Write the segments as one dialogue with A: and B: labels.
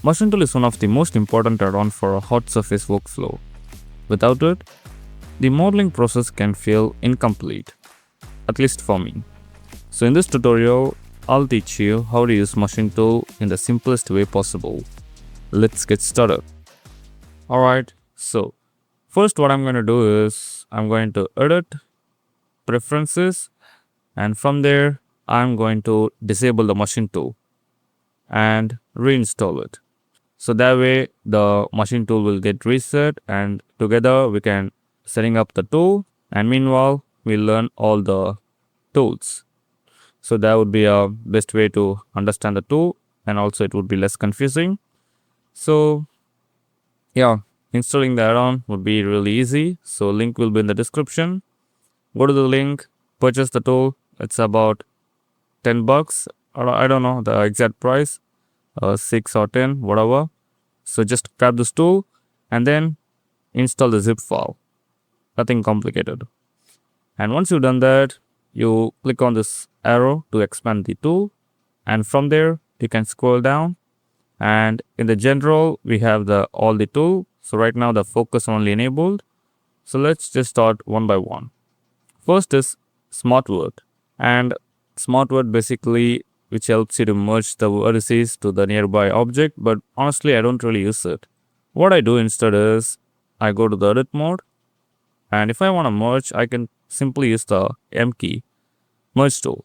A: Machine3Tool is one of the most important add-ons for a hot surface workflow. Without it, the modeling process can feel incomplete, at least for me. So in this tutorial, I'll teach you how to use Machine3Tool in the simplest way possible. Let's get started. Alright, so first what I'm going to do is I'm going to edit, preferences, and from there I'm going to disable the Machine3Tool and reinstall it. So that way the Machine3Tool will get reset and together we can setting up the tool, and meanwhile we learn all the tools. So that would be a best way to understand the tool, and also it would be less confusing. So yeah, installing the add-on would be really easy. So link will be in the description. Go to the link, purchase the tool. It's about $10 or I don't know the exact price, 6 or 10, whatever. So just grab this tool and then install the zip file. Nothing complicated. And once you've done that, you click on this arrow to expand the tool, and from there you can scroll down, and in the general we have all the tool. So right now the focus only enabled. So let's just start one by one. First is Smart Word, and Smart Word basically which helps you to merge the vertices to the nearby object, but honestly I don't really use it. What I do instead is I go to the edit mode, and if I want to merge, I can simply use the M key, merge tool.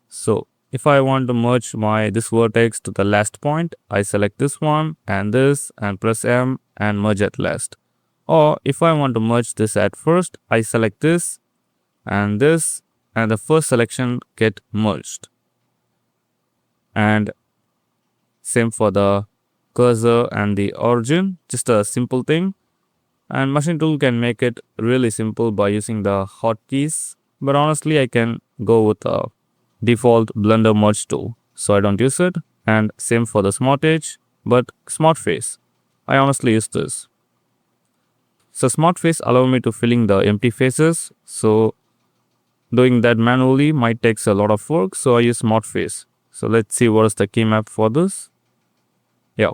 A: So if I want to merge this vertex to the last point, I select this one and this and press M and merge at last. Or if I want to merge this at first, I select this and the first selection get merged. And same for the cursor and the origin, just a simple thing. And Machine3Tool can make it really simple by using the hotkeys, but honestly I can go with a default Blender merge tool, so I don't use it. And same for the Smart Edge, but Smart Face, I honestly use this. So Smart Face allow me to filling the empty faces, so doing that manually might takes a lot of work, so I use Smart Face. So let's see what is the key map for this. Yeah,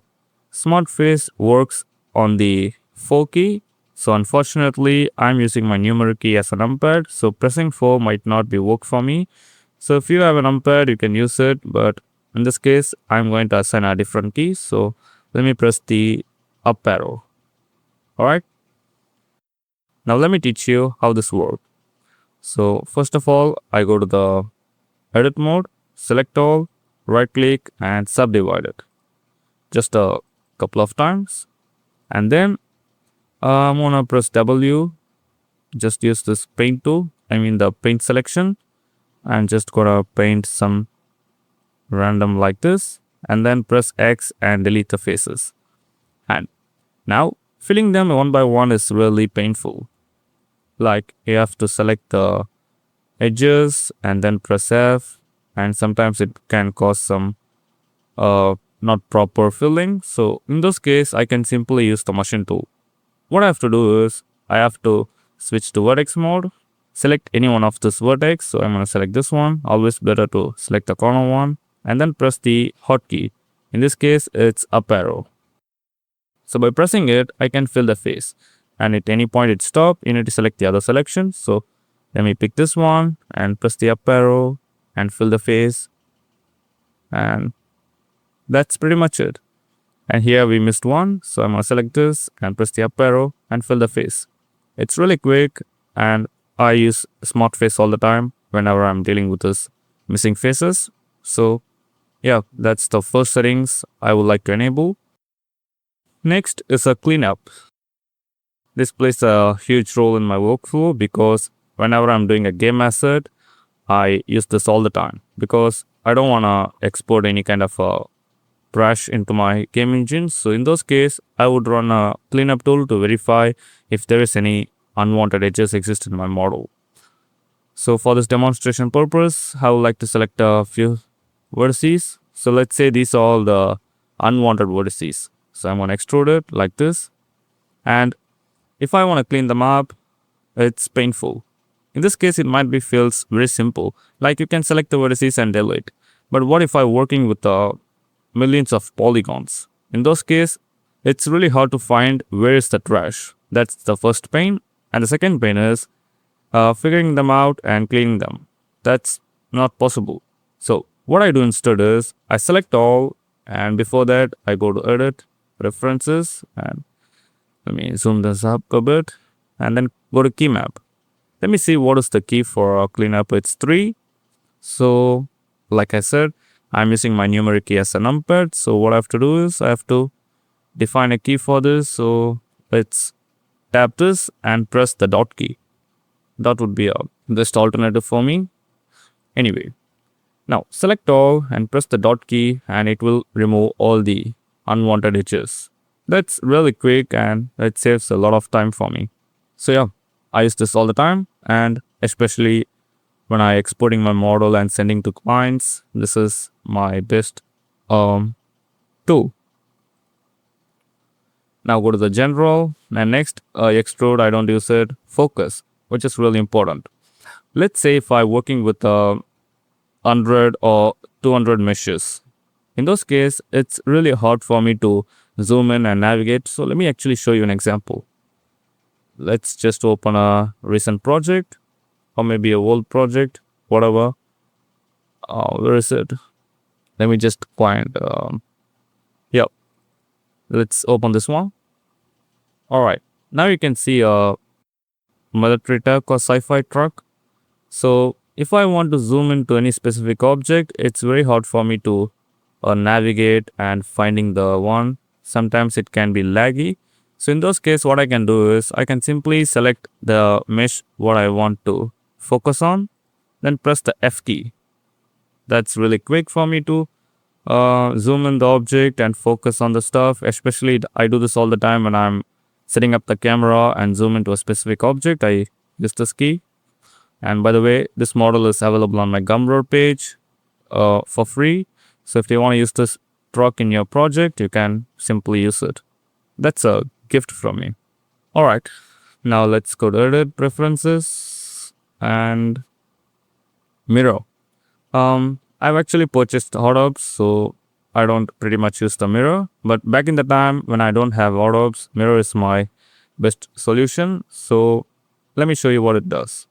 A: Smart Face works on the 4 key. So unfortunately I'm using my numeric key as a numpad, so pressing 4 might not be work for me. So if you have a numpad you can use it, but in this case I'm going to assign a different key. So let me press the up arrow. Alright, now let me teach you how this works. So first of all I go to the edit mode, select all, right click and subdivide it just a couple of times, and then I'm gonna press W, just use this paint tool, the paint selection, and just gonna paint some random like this, and then press X and delete the faces. And now filling them one by one is really painful. Like you have to select the edges and then press F, and sometimes it can cause some not proper filling. So in this case I can simply use the Machine3Tool. What I have to do is I have to switch to vertex mode, select any one of this vertex. So I'm going to select this one. Always better to select the corner one, and then press the hotkey. In this case it's up arrow. So by pressing it I can fill the face, and at any point it stop, you need to select the other selection. So let me pick this one and press the up arrow and fill the face, and that's pretty much it. And here we missed one, so I'm going to select this and press the up arrow and fill the face. It's really quick, and I use Smart Face all the time whenever I'm dealing with this missing faces. So yeah, that's the first settings I would like to enable. Next is a cleanup. This plays a huge role in my workflow because whenever I'm doing a game asset, I use this all the time because I don't want to export any kind of trash into my game engine. So in those cases I would run a cleanup tool to verify if there is any unwanted edges exist in my model. So for this demonstration purpose I would like to select a few vertices. So let's say these are all the unwanted vertices. So I'm going to extrude it like this, and if I want to clean them up it's painful. In this case, it might be feels very simple, like you can select the vertices and delete. But what if I'm working with millions of polygons? In those cases, it's really hard to find where is the trash. That's the first pain. And the second pain is figuring them out and cleaning them. That's not possible. So what I do instead is I select all, and before that I go to edit, preferences, and let me zoom this up a bit, and then go to key map. Let me see what is the key for cleanup. It's 3. So like I said, I'm using my numeric key as a numpad. So what I have to do is I have to define a key for this. So let's tap this and press the dot key. That would be a best alternative for me. Anyway, now select all and press the dot key, and it will remove all the unwanted edges. That's really quick and it saves a lot of time for me. So yeah, I use this all the time, and especially when I exporting my model and sending to clients, this is my best tool. Now go to the general, and next extrude, I don't use it. Focus, which is really important. Let's say if I'm working with 100 or 200 meshes. In those cases, it's really hard for me to zoom in and navigate. So let me actually show you an example. Let's just open a recent project, or maybe a old project, whatever. Where is it? Let me just find. Yep. Let's open this one. All right. Now you can see a military truck or sci-fi truck. So if I want to zoom into any specific object, it's very hard for me to navigate and finding the one. Sometimes it can be laggy. So in those cases, what I can do is I can simply select the mesh what I want to focus on, then press the F key. That's really quick for me to zoom in the object and focus on the stuff. Especially I do this all the time when I'm setting up the camera and zoom into a specific object. I use this key. And by the way, this model is available on my Gumroad page for free. So if you want to use this truck in your project, you can simply use it. That's a gift from me. All right. Now let's go to edit, preferences, and mirror. I've actually purchased hot-ups, so I don't pretty much use the mirror. But back in the time when I don't have hot-ups, mirror is my best solution. So let me show you what it does.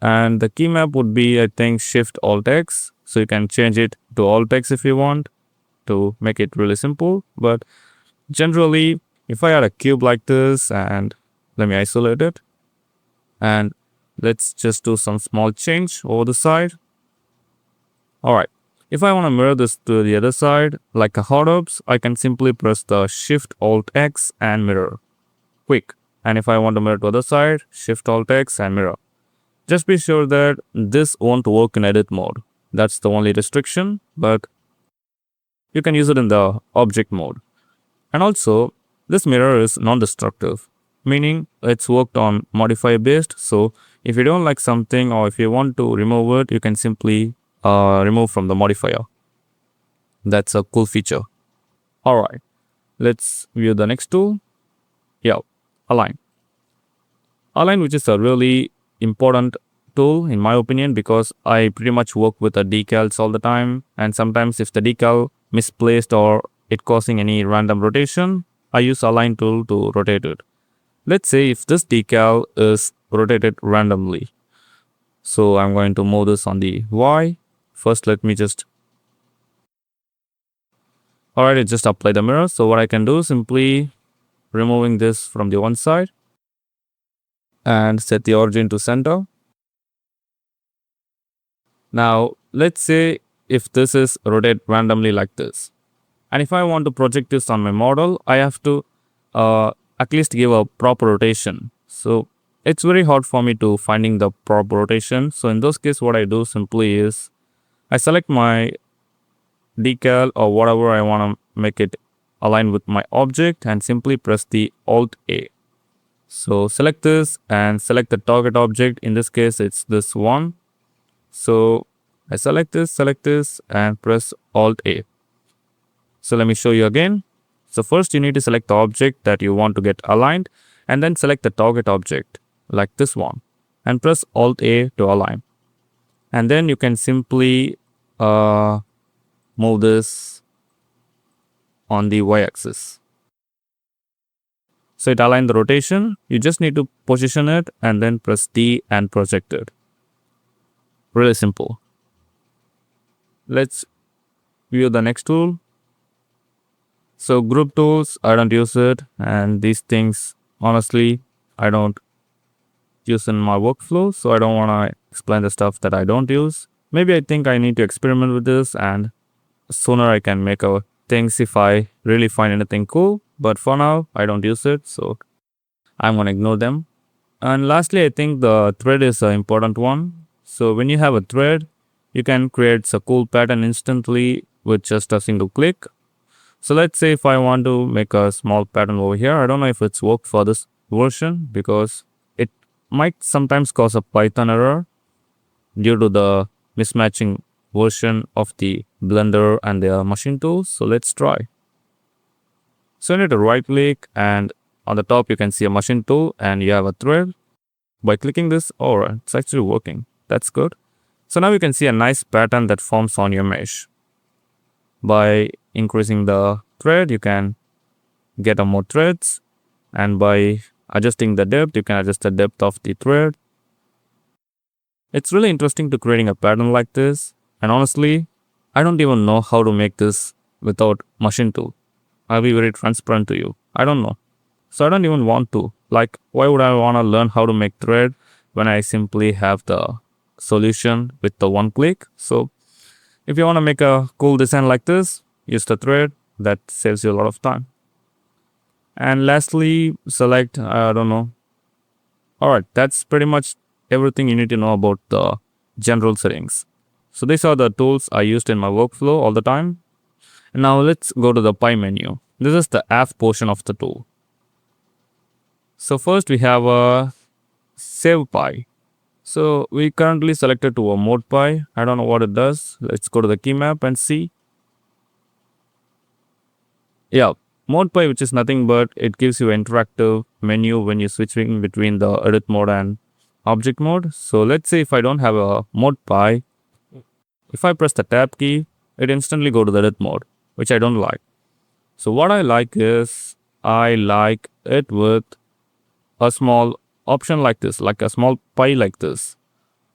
A: And the key map would be, I think, Shift Alt X. So you can change it to Alt X if you want to make it really simple. But generally, if I had a cube like this, and let me isolate it, and let's just do some small change over the side. All right. If I want to mirror this to the other side, like a hot-ups, I can simply press the Shift Alt X and mirror. Quick. And if I want to mirror to the other side, Shift Alt X and mirror. Just be sure that this won't work in edit mode. That's the only restriction, but you can use it in the object mode. And also, this mirror is non-destructive, meaning it's worked on modifier based. So if you don't like something or if you want to remove it, you can simply remove from the modifier. That's a cool feature. All right, let's view the next tool. Yeah, align. Align, which is a really important tool in my opinion, because I pretty much work with the decals all the time, and sometimes if the decal misplaced or it causing any random rotation, I use align tool to rotate it. Let's say if this decal is rotated randomly, so I'm going to move this on the Y. First let me just alright, just apply the mirror. So what I can do, simply removing this from the one side and set the origin to center. Now let's say if this is rotate randomly like this, and if I want to project this on my model, I have to at least give a proper rotation. So it's very hard for me to finding the proper rotation. So in those cases, what I do simply is I select my decal or whatever I want to make it align with my object, and simply press the Alt A. So select this and select the target object. In this case, it's this one. So I select this and press Alt A. So let me show you again. So first you need to select the object that you want to get aligned, and then select the target object like this one and press Alt A to align. And then you can simply move this on the y-axis. So it aligns the rotation. You just need to position it and then press D and project it. Really simple. Let's view the next tool. So group tools, I don't use it, and these things, honestly, I don't use in my workflow, so I don't want to explain the stuff that I don't use. Maybe I think I need to experiment with this, and sooner I can make things if I really find anything cool. But for now, I don't use it, so I'm gonna ignore them. And lastly, I think the thread is an important one. So when you have a thread, you can create a cool pattern instantly with just a single click. So let's say if I want to make a small pattern over here, I don't know if it's worked for this version because it might sometimes cause a Python error due to the mismatching version of the Blender and the machine tools. So let's try. So you need to right click, and on the top you can see a machine tool and you have a thread. By clicking this, it's actually working. That's good. So now you can see a nice pattern that forms on your mesh. By increasing the thread, you can get more threads, and by adjusting the depth, you can adjust the depth of the thread. It's really interesting to creating a pattern like this, and honestly, I don't even know how to make this without machine tool. I'll be very transparent to you. I don't know. So I don't even want to. Like, why would I want to learn how to make thread when I simply have the solution with the one click? So if you want to make a cool design like this, use the thread. That saves you a lot of time. And lastly, select, I don't know. Alright, that's pretty much everything you need to know about the general settings. So these are the tools I used in my workflow all the time. And now let's go to the pie menu. This is the app portion of the tool. So first we have a save pie. So we currently selected to a mode pie. I don't know what it does. Let's go to the key map and see. Yeah, mode pie, which is nothing but it gives you an interactive menu when you're switching between the edit mode and object mode. So let's say if I don't have a mode pie, if I press the tab key, it instantly go to the edit mode, which I don't like. So what I like is I like it with a small option like this, like a small pie like this.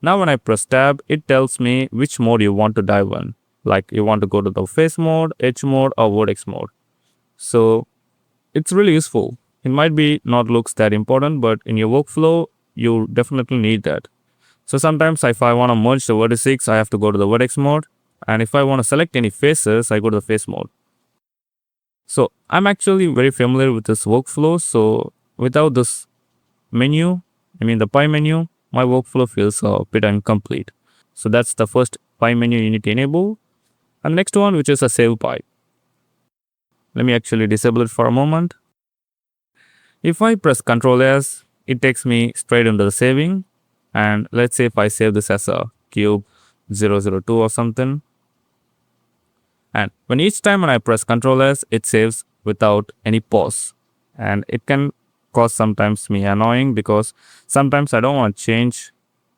A: Now when I press tab, it tells me which mode you want to dive in. Like you want to go to the face mode, edge mode, or vertex mode. So it's really useful. It might be not looks that important, but in your workflow, you definitely need that. So sometimes if I want to merge the vertices, I have to go to the vertex mode. And if I want to select any faces, I go to the face mode. So I'm actually very familiar with this workflow. So without this menu, the pie menu, my workflow feels a bit incomplete. So that's the first pie menu you need to enable. And next one, which is a save pie. Let me actually disable it for a moment. If I press Ctrl S, it takes me straight into the saving. And let's say if I save this as a cube 002 or something. And when each time when I press Ctrl S, it saves without any pause. And it can cause sometimes me annoying because sometimes I don't want to change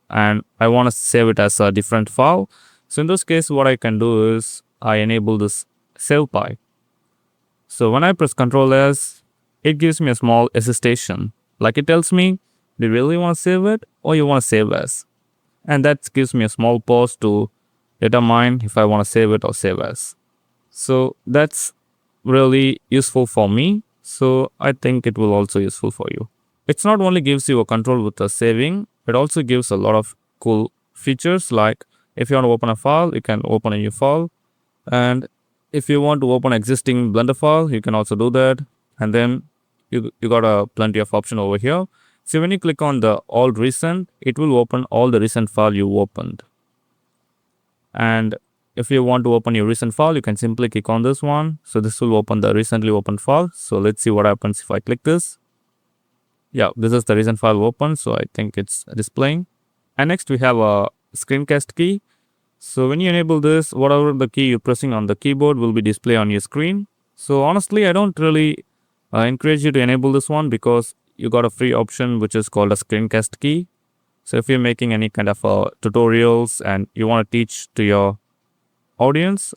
A: and I want to save it as a different file. So in this case, what I can do is I enable this save pie. So when I press Ctrl S, it gives me a small hesitation. Like it tells me, do you really want to save it or you want to save as? And that gives me a small pause to determine if I want to save it or save as. So that's really useful for me. So I think it will also useful for you. It's not only gives you a control with the saving, it also gives a lot of cool features. Like if you want to open a file, you can open a new file. And if you want to open existing Blender file, you can also do that. And then you got a plenty of option over here. So when you click on the all recent, it will open all the recent file you opened. And if you want to open your recent file, you can simply click on this one. So this will open the recently opened file. So let's see what happens if I click this. Yeah, this is the recent file open. So I think it's displaying. And next we have a screencast key. So when you enable this, whatever the key you're pressing on the keyboard will be displayed on your screen. So honestly, I don't really encourage you to enable this one because you got a free option which is called a screencast key. So if you're making any kind of tutorials and you want to teach to your audience,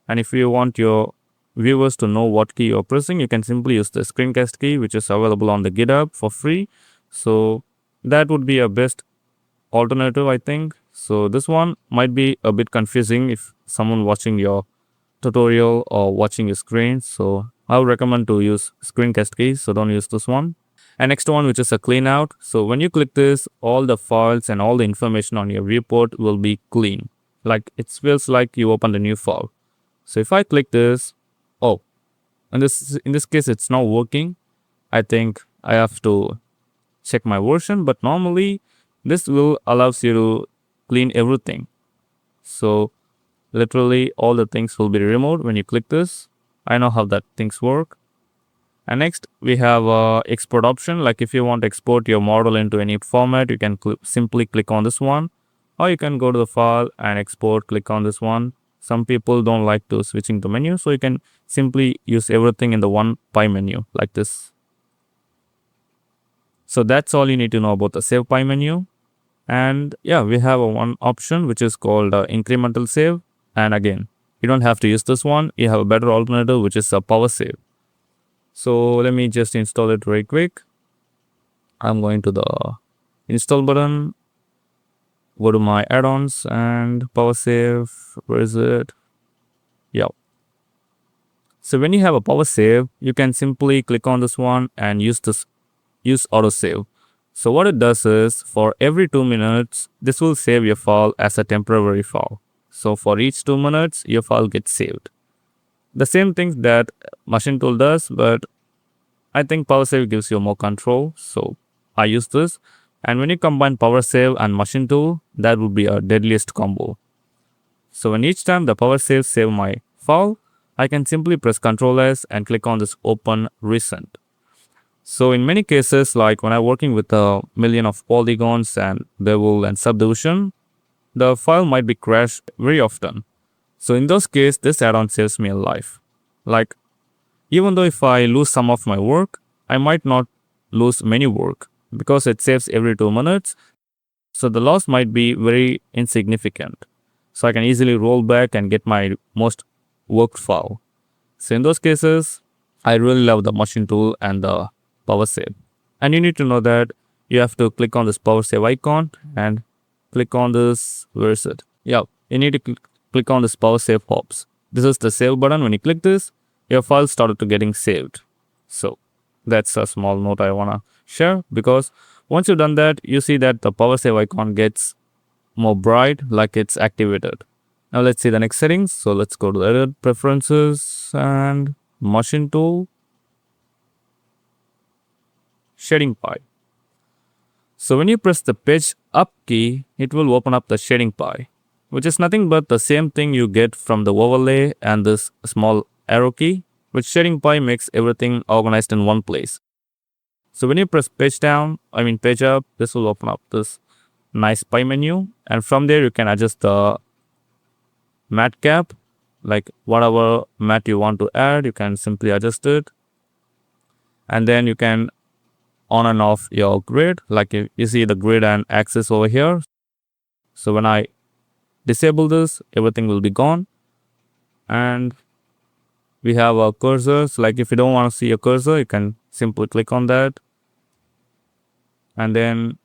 A: and if you want your viewers to know what key you're pressing, you can simply use the screencast key, which is available on the GitHub for free. So that would be a best alternative, I think. So this one might be a bit confusing if someone watching your tutorial or watching your screen. So I would recommend to use screencast keys, so don't use this one. And next one, which is a clean out. So when you click this, all the files and all the information on your viewport will be clean. Like it feels like you opened a new file. So if I click this, oh, and in this case it's not working. I think I have to check my version, but normally this will allows you to clean everything. So literally all the things will be removed when you click this. I know how that things work. And next we have export option. Like if you want to export your model into any format, you can simply click on this one, or you can go to the file and export, click on this one. Some people don't like to switching the menu, so you can simply use everything in the one pie menu like this. So that's all you need to know about the save pie menu. And yeah, we have one option which is called incremental save. And again, you don't have to use this one. You have a better alternative, which is a power save. So let me just install it very quick. I'm going to the install button, go to my add-ons and power save. Where is it? Yeah. So when you have a power save, you can simply click on this one and use auto save. So what it does is for every 2 minutes, this will save your file as a temporary file. So for each 2 minutes, your file gets saved. The same thing that Machine3Tool does, but I think power save gives you more control. So I use this. And when you combine power save and Machine3Tool, that would be a deadliest combo. So when each time the power save my file, I can simply press Ctrl S and click on this open recent. So in many cases, like when I'm working with a million of polygons and bevel and subdivision, the file might be crashed very often. So in those cases, this add-on saves me a life. Like even though if I lose some of my work, I might not lose many work because it saves every 2 minutes. So the loss might be very insignificant. So I can easily roll back and get my most worked file. So in those cases, I really love the Machine3Tool and the power save. And you need to know that you have to click on this power save icon and click on this. Where is it? Yeah, you need to click on this power save hops. This is the save button. When you click this, your file started to getting saved. So that's a small note I want to share, because once you've done that, you see that the power save icon gets more bright, like it's activated. Now let's see the next settings. So let's go to the edit preferences and Machine3Tool, shading pie. So when you press the page up key, it will open up the shading pie, which is nothing but the same thing you get from the overlay and this small arrow key, which shading pie makes everything organized in one place. So when you press page up, this will open up this nice pie menu, and from there you can adjust the matte cap, like whatever matte you want to add, you can simply adjust it. And then you can on and off your grid, like you see the grid and axis over here. So when I disable this, everything will be gone. And we have our cursors, like if you don't want to see a cursor, you can simply click on that. And then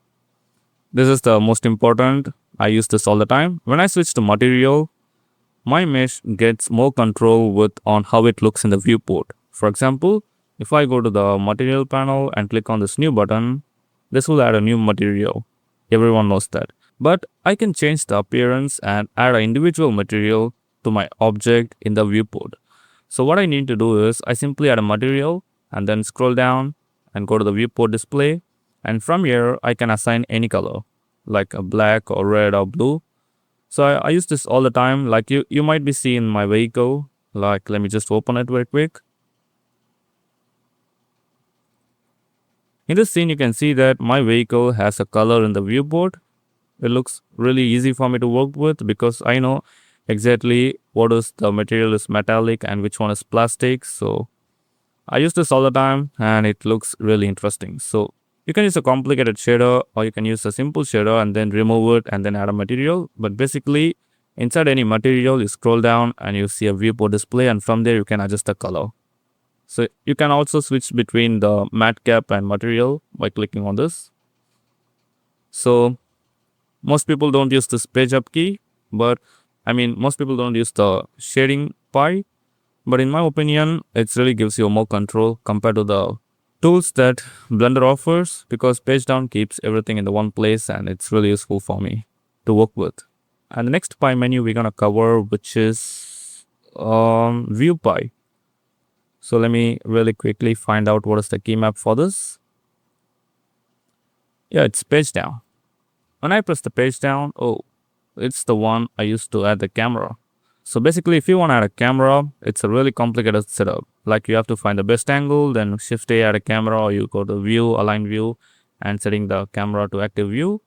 A: this is the most important. I use this all the time. When I switch to material, my mesh gets more control on how it looks in the viewport. For example, if I go to the material panel and click on this new button, this will add a new material. Everyone knows that. But I can change the appearance and add an individual material to my object in the viewport. So what I need to do is I simply add a material and then scroll down and go to the viewport display. And from here, I can assign any color, like a black or red or blue. So I use this all the time. Like you might be seeing my vehicle. Like, let me just open it very quick. In this scene, you can see that my vehicle has a color in the viewport. It looks really easy for me to work with because I know exactly what is the material is metallic and which one is plastic. So I use this all the time and it looks really interesting. So you can use a complicated shader or you can use a simple shader and then remove it and then add a material. But basically, Inside any material, you scroll down and you see a viewport display, and from there you can adjust the color. So you can also switch between the matte cap and material by clicking on this. So most people don't use this page up key, but most people don't use the shading pie. But in my opinion, it really gives you more control compared to the tools that Blender offers, because page down keeps everything in the one place and it's really useful for me to work with. And the next pie menu we're gonna cover, which is view pie. So let me really quickly find out what is the key map for this. Yeah, it's page down. When I press the page down, it's the one I used to add the camera. So basically, if you want to add a camera, it's a really complicated setup. Like you have to find the best angle, then Shift A, add a camera, or you go to View, Align View, and setting the camera to active view.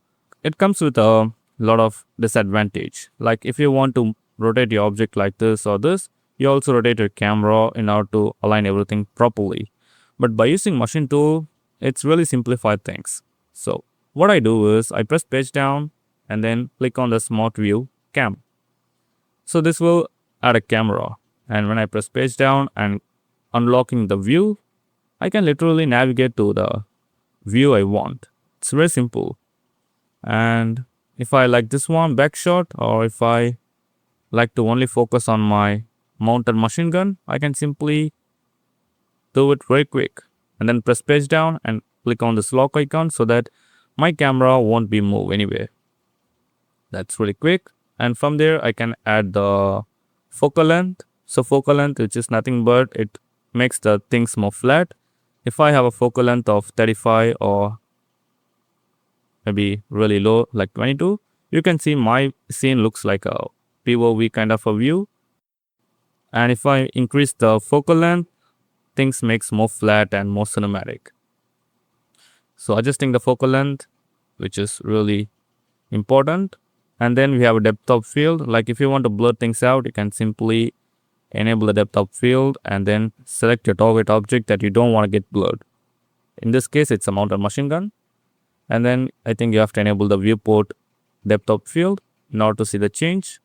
A: It comes with a lot of disadvantage. Like if you want to rotate your object like this or this, you also rotate your camera in order to align everything properly. But by using Machine Tool, it's really simplified things. So what I do is I press page down and then click on the Smart View Cam. So this will add a camera, and when I press page down and unlocking the view, I can literally navigate to the view I want. It's very simple. And if I like this one back shot, or if I like to only focus on my mounted machine gun, I can simply do it very quick and then press page down and click on this lock icon so that my camera won't be moved anywhere. That's really quick. And from there I can add the focal length. So focal length, which is nothing but it makes the things more flat. If I have a focal length of 35 or maybe really low like 22, you can see my scene looks like a POV kind of a view. And if I increase the focal length, things makes more flat and more cinematic. So adjusting the focal length, which is really important. And then we have a depth of field. Like if you want to blur things out, you can simply enable the depth of field and then select your target object that you don't want to get blurred. In this case, it's a mounted machine gun. And then I think you have to enable the viewport depth of field in order to see the change.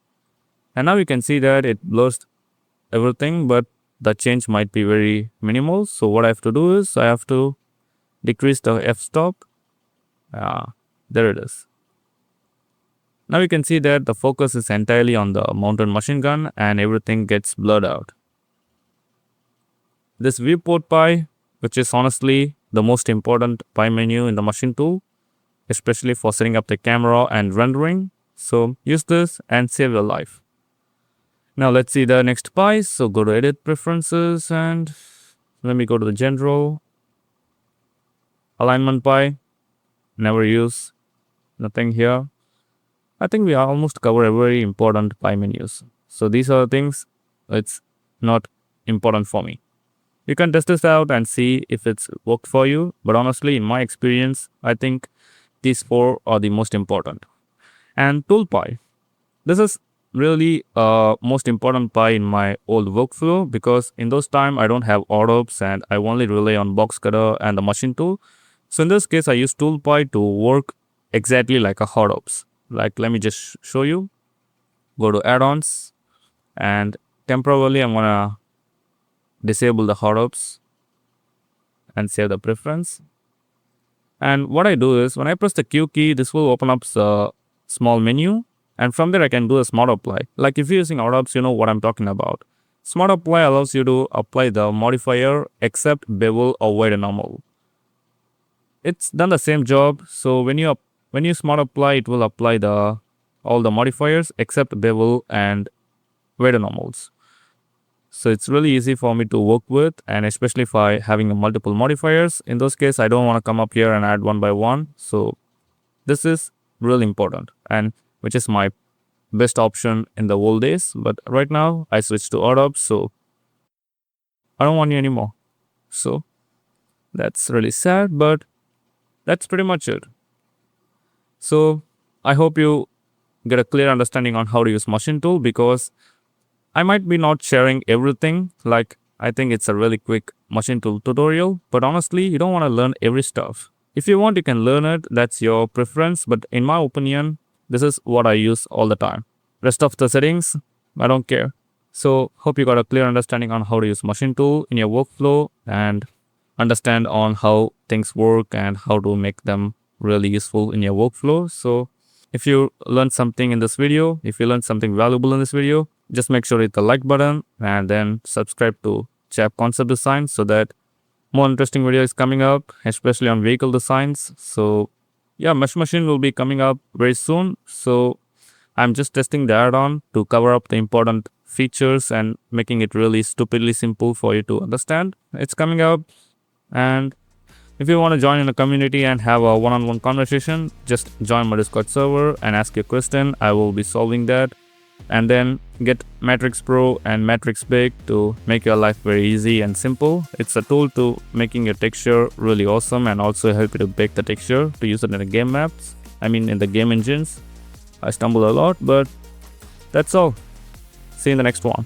A: And now you can see that it blurs everything, but the change might be very minimal. So what I have to do is I have to decrease the f-stop. There it is. Now you can see that the focus is entirely on the mounted machine gun and everything gets blurred out. This viewport pie, which is honestly the most important pie menu in the Machine Tool, especially for setting up the camera and rendering. So use this and save your life. Now let's see the next pie. So go to Edit Preferences and let me go to the General. Alignment pie, never use, nothing here. I think we almost cover a very important pie menus. So these are the things, it's not important for me. You can test this out and see if it's worked for you. But honestly, in my experience, I think these four are the most important. And tool pie. This is really most important pie in my old workflow, because in those time I don't have AutoOps and I only rely on box cutter and the Machine Tool. So in this case, I use tool pie to work exactly like a AutoOps. Like let me just show you. Go to add-ons and temporarily I'm gonna disable the AutoOps and save the preference. And what I do is when I press the Q key, this will open up a small menu, and from there I can do a smart apply. Like if you're using AutoOps, you know what I'm talking about. Smart apply allows you to apply the modifier except bevel or wide normal. It's done the same job. So when you smart apply, it will apply all the modifiers except bevel and wide normals. So it's really easy for me to work with, and especially if I having multiple modifiers. In those cases, I don't want to come up here and add one by one. So this is really important, and which is my best option in the old days. But right now I switched to AutoOps, so I don't want you anymore. So that's really sad, but that's pretty much it. So I hope you get a clear understanding on how to use Machine Tool, because I might be not sharing everything. Like I think it's a really quick Machine Tool tutorial, but honestly, you don't want to learn every stuff. If you want, you can learn it. That's your preference. But in my opinion, this is what I use all the time. Rest of the settings, I don't care. So hope you got a clear understanding on how to use Machine3Tool in your workflow and understand on how things work and how to make them really useful in your workflow. So if you learned something in this video, if you learned something valuable in this video, just make sure to hit the like button and then subscribe to Chap Concept Design so that more interesting videos coming up, especially on vehicle designs. So yeah, Mesh Machine will be coming up very soon. So I'm just testing the add-on to cover up the important features and making it really stupidly simple for you to understand. It's coming up, and if you want to join in a community and have a one-on-one conversation, just join my Discord server and ask your question. I will be solving that. And then get MatricX Pro and MatricX Bake to make your life very easy and simple. It's a tool to making your texture really awesome and also help you to bake the texture to use it in the game maps. In the game engines. I stumble a lot, but that's all. See you in the next one.